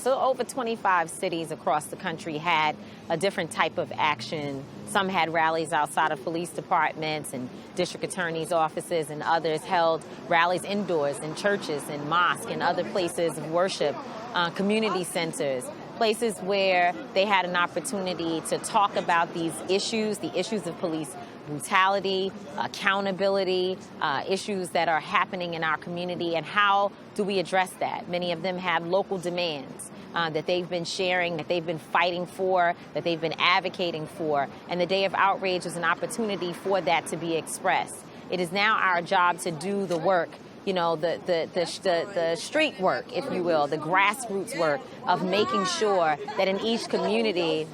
So over 25 cities across the country had a different type of action. Some had rallies outside of police departments and district attorneys' offices, and others held rallies indoors in churches and mosques and other places of worship, community centers, places where they had an opportunity to talk about these issues, the issues of police brutality, accountability, issues that are happening in our community, and how do we address that? Many of them have local demands that they've been sharing, that they've been fighting for, that they've been advocating for, and the Day of Outrage is an opportunity for that to be expressed. It is now our job to do the work, you know, the street work, if you will, the grassroots work of making sure that in each community,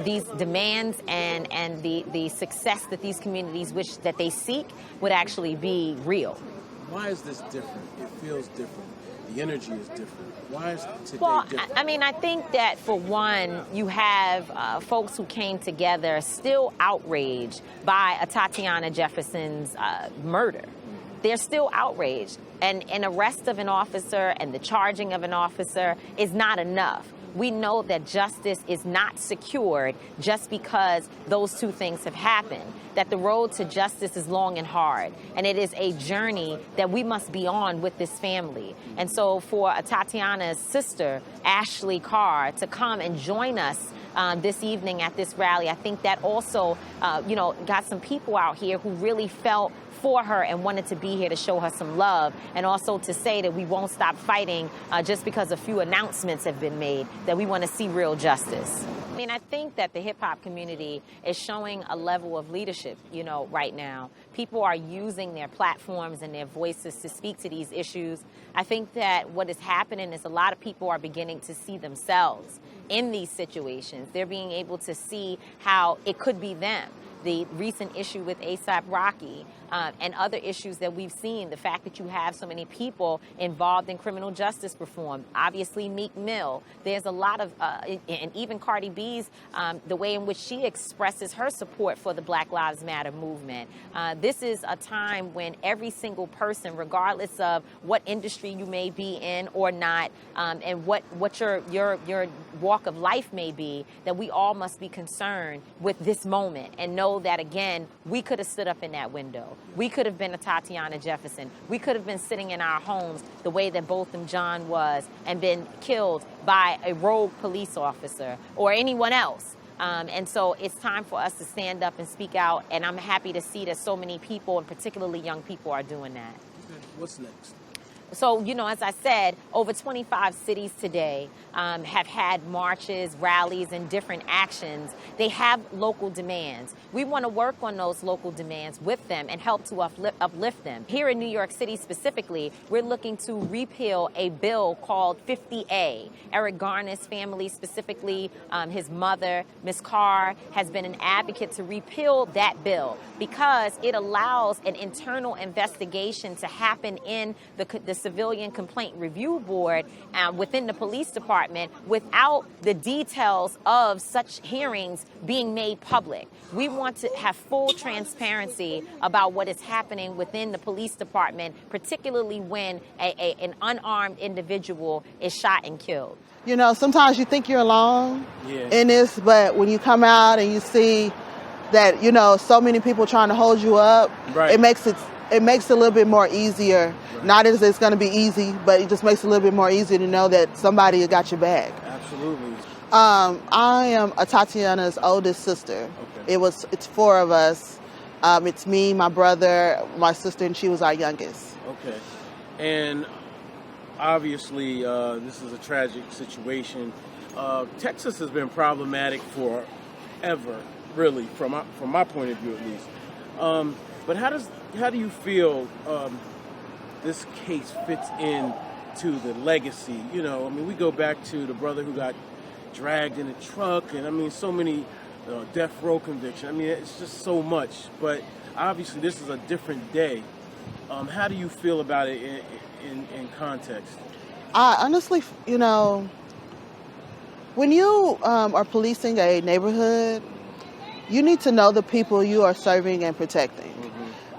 these demands and the success that these communities wish that they seek would actually be real. Why is this different? It feels different. The energy is different. Why is today different? I mean, I think that for one, you have folks who came together still outraged by Atatiana Jefferson's murder. They're still outraged. And an arrest of an officer and the charging of an officer is not enough. We know that justice is not secured just because those two things have happened, that the road to justice is long and hard, and it is a journey that we must be on with this family. And so for Atatiana's sister, Ashley Carr, to come and join us this evening at this rally, I think that also, got some people out here who really felt for her and wanted to be here to show her some love, and also to say that we won't stop fighting just because a few announcements have been made, that we want to see real justice. I mean, I think that the hip-hop community is showing a level of leadership, right now. People are using their platforms and their voices to speak to these issues. I think that what is happening is a lot of people are beginning to see themselves in these situations. They're being able to see how it could be them. The recent issue with A$AP Rocky and other issues that we've seen, the fact that you have so many people involved in criminal justice reform, obviously Meek Mill, there's a lot of, and even Cardi B's, the way in which she expresses her support for the Black Lives Matter movement. This is a time when every single person, regardless of what industry you may be in or not, and what your walk of life may be, that we all must be concerned with this moment and know that, again, we could have stood up in that window. We could have been Atatiana Jefferson. We could have been sitting in our homes the way that Botham Jean was and been killed by a rogue police officer or anyone else. And so it's time for us to stand up and speak out, and I'm happy to see that so many people, and particularly young people, are doing that. Okay. What's next? So, as I said, over 25 cities today have had marches, rallies, and different actions. They have local demands. We want to work on those local demands with them and help to uplift them. Here in New York City specifically, we're looking to repeal a bill called 50A. Eric Garner's family, specifically his mother, Ms. Carr, has been an advocate to repeal that bill because it allows an internal investigation to happen in the Civilian Complaint Review Board within the police department without the details of such hearings being made public. We want to have full transparency about what is happening within the police department, particularly when an unarmed individual is shot and killed. Sometimes you think you're alone in this, but when you come out and you see that, so many people trying to hold you up, right, it makes it a little bit more easier. Right. Not as it's going to be easy, but it just makes it a little bit more easy to know that somebody got your back. Absolutely. I am Atatiana's oldest sister. Okay. It's four of us. It's me, my brother, my sister, and she was our youngest. Okay. And obviously, this is a tragic situation. Texas has been problematic forever, really, from my point of view at least. But how do you feel this case fits in to the legacy? We go back to the brother who got dragged in a truck, and so many death row convictions. It's just so much. But obviously, this is a different day. How do you feel about it in context? I honestly, when you are policing a neighborhood, you need to know the people you are serving and protecting.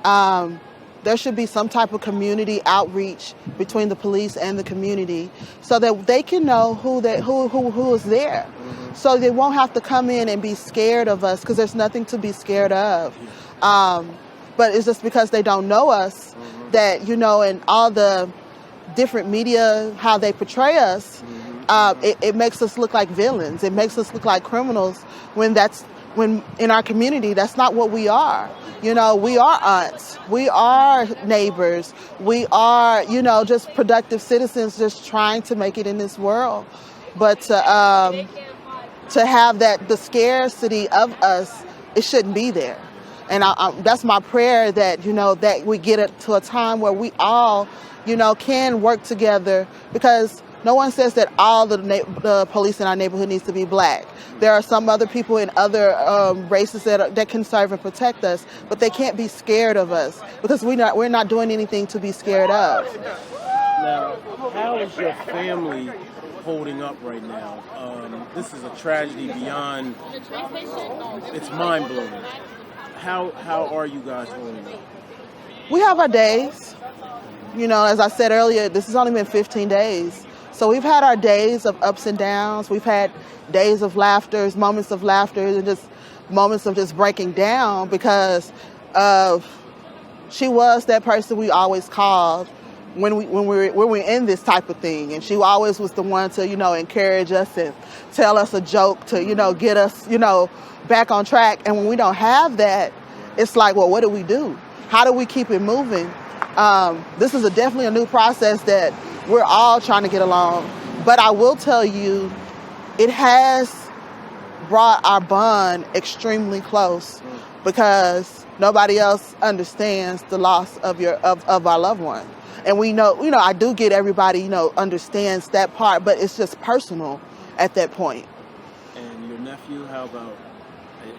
Mm-hmm. there should be some type of community outreach between the police and the community so that they can know who is there. So they won't have to come in and be scared of us, because there's nothing to be scared of. But it's just because they don't know us that, and all the different media, how they portray us, it makes us look like villains. It makes us look like criminals when in our community, that's not what we are. We are aunts. We are neighbors. We are, just productive citizens just trying to make it in this world. But to have the scarcity of us, it shouldn't be there. And that's my prayer, that, that we get it to a time where we all, can work together, because no one says that all the police in our neighborhood needs to be black. There are some other people in other races that can serve and protect us, but they can't be scared of us, because we're not doing anything to be scared of. Now, how is your family holding up right now? This is a tragedy beyond, it's mind-blowing. How are you guys holding up? We have our days. As I said earlier, this has only been 15 days. So we've had our days of ups and downs. We've had days of laughter, moments of laughter, and just moments of just breaking down, because she was that person we always called when we're in this type of thing. And she always was the one to, encourage us and tell us a joke to, get us, back on track. And when we don't have that, it's like, well, what do we do? How do we keep it moving? This is definitely a new process that we're all trying to get along. But I will tell you, it has brought our bond extremely close, because nobody else understands the loss of our loved one. And we know, I do get everybody, understands that part, but it's just personal at that point. And your nephew, how about,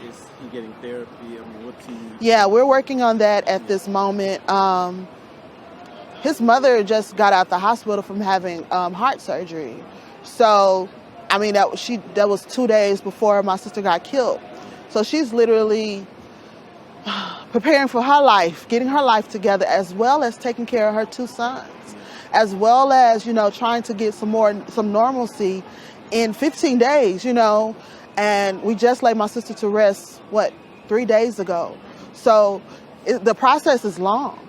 is he getting therapy? I mean, what's he? Yeah, we're working on that at this moment. His mother just got out the hospital from having heart surgery. So, that was 2 days before my sister got killed. So she's literally preparing for her life, getting her life together, as well as taking care of her 2 sons, as well as, trying to get some normalcy in 15 days, and we just laid my sister to rest, 3 days ago. So the process is long,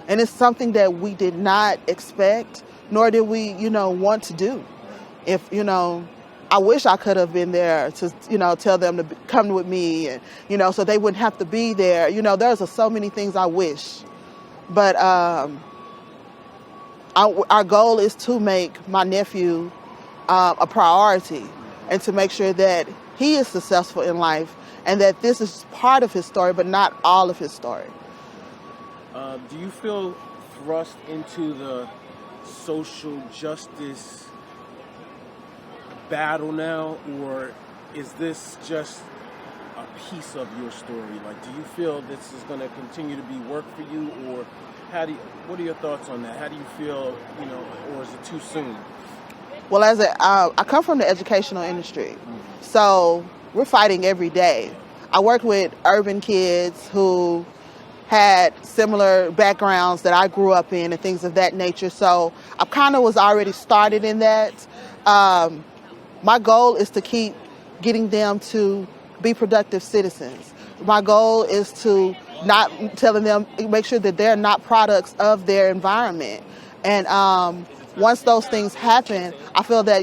and it's something that we did not expect, nor did we, want to do. If, I wish I could have been there to, tell them to come with me, and, so they wouldn't have to be there. There's so many things I wish. But our goal is to make my nephew a priority, and to make sure that he is successful in life, and that this is part of his story, but not all of his story. Do you feel thrust into the social justice battle now, or is this just a piece of your story? Like, do you feel this is going to continue to be work for you, or what are your thoughts on that? How do you feel, or is it too soon? Well, I come from the educational industry, so we're fighting every day. I work with urban kids who had similar backgrounds that I grew up in and things of that nature. So I kind of was already started in that. My goal is to keep getting them to be productive citizens. My goal is to not telling them, make sure that they're not products of their environment. And once those things happen, I feel that,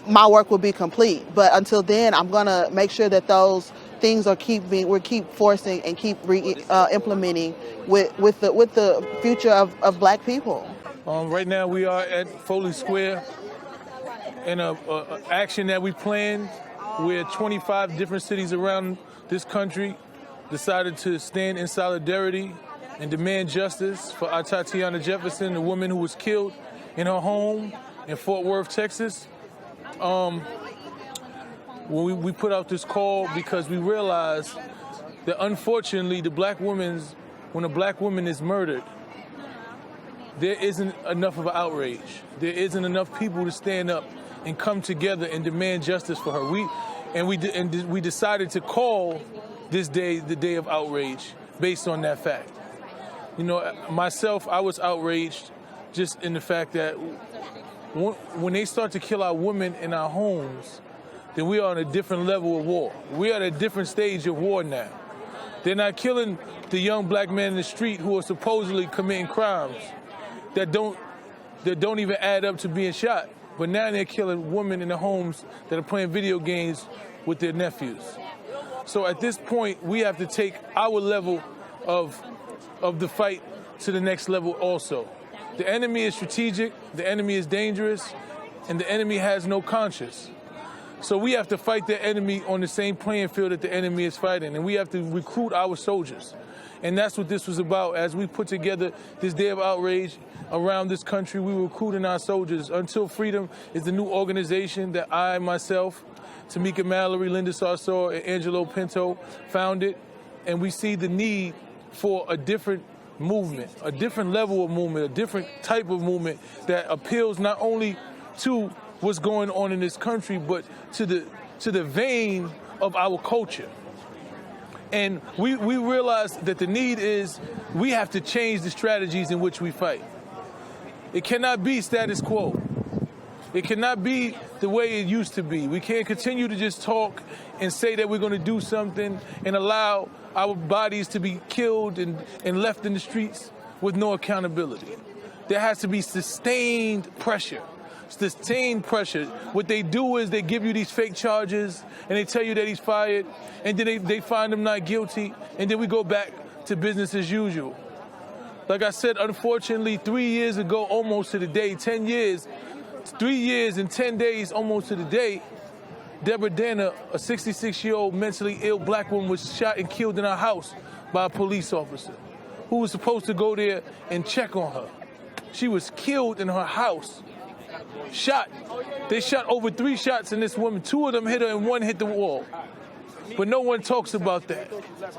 my work will be complete. But until then, I'm going to make sure that those things we keep forcing and keep implementing with the future of black people. Right now we are at Foley Square in a action that we planned, where 25 different cities around this country decided to stand in solidarity and demand justice for Atatiana Jefferson, the woman who was killed in her home in Fort Worth, Texas. We put out this call because we realized that, unfortunately, when a black woman is murdered, there isn't enough of an outrage. There isn't enough people to stand up and come together and demand justice for her. We decided to call this day the Day of Outrage based on that fact. You know, myself, I was outraged just in the fact that when they start to kill our women in our homes, then we are on a different level of war. We are at a different stage of war now. They're not killing the young black men in the street who are supposedly committing crimes that don't even add up to being shot. But now they're killing women in the homes that are playing video games with their nephews. So at this point, we have to take our level of the fight to the next level also. The enemy is strategic, the enemy is dangerous, and the enemy has no conscience. So we have to fight the enemy on the same playing field that the enemy is fighting, and we have to recruit our soldiers. And that's what this was about. As we put together this day of outrage around this country, we were recruiting our soldiers. Until Freedom is the new organization that I, myself, Tamika Mallory, Linda Sarsour, and Angelo Pinto founded, and we see the need for a different movement, a different level of movement, a different type of movement that appeals not only to what's going on in this country, but to the vein of our culture. And we realize that the need is we have to change the strategies in which we fight. It cannot be status quo. It cannot be the way it used to be. We can't continue to just talk and say that we're going to do something and allow our bodies to be killed and left in the streets with no accountability. There has to be sustained pressure. Sustained pressure. What they do is they give you these fake charges and they tell you that he's fired, and then they find him not guilty, and then we go back to business as usual. Like I said, unfortunately, 3 years ago, almost to the day, 10 years, 3 years and 10 days almost to the day, Deborah Dana, a 66-year-old mentally ill black woman, was shot and killed in her house by a police officer who was supposed to go there and check on her. She was killed in her house. Shot. They shot over 3 shots in this woman. 2 of them hit her and 1 hit the wall. But no one talks about that.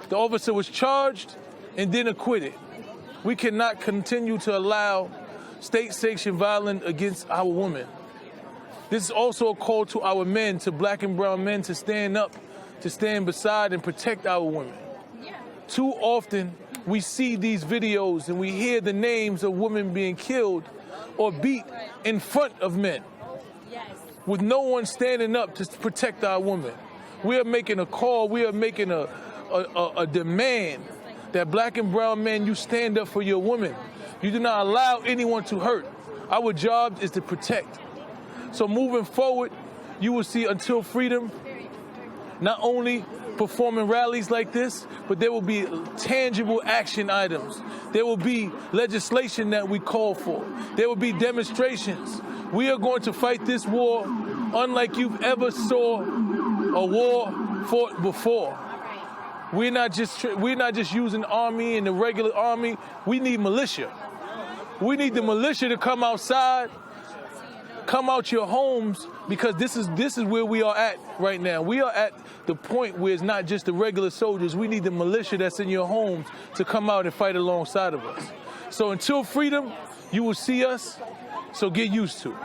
The officer was charged and then acquitted. We cannot continue to allow state-sanctioned violence against our women. This is also a call to our men, to black and brown men, to stand up, to stand beside and protect our women. Too often, we see these videos and we hear the names of women being killed or beat in front of men, with no one standing up to protect our women. We are making a call, we are making a demand that black and brown men, you stand up for your women. You do not allow anyone to hurt. Our job is to protect. So moving forward, you will see Until Freedom not only performing rallies like this, but there will be tangible action items. There will be legislation that we call for. There will be demonstrations. We are going to fight this war unlike you've ever saw a war fought before. We're not just using army and the regular army. We need militia. We need the militia to come outside, come out your homes, because this is where we are at right now. We are at the point where it's not just the regular soldiers. We need the militia that's in your homes to come out and fight alongside of us. So Until Freedom, you will see us, so get used to it.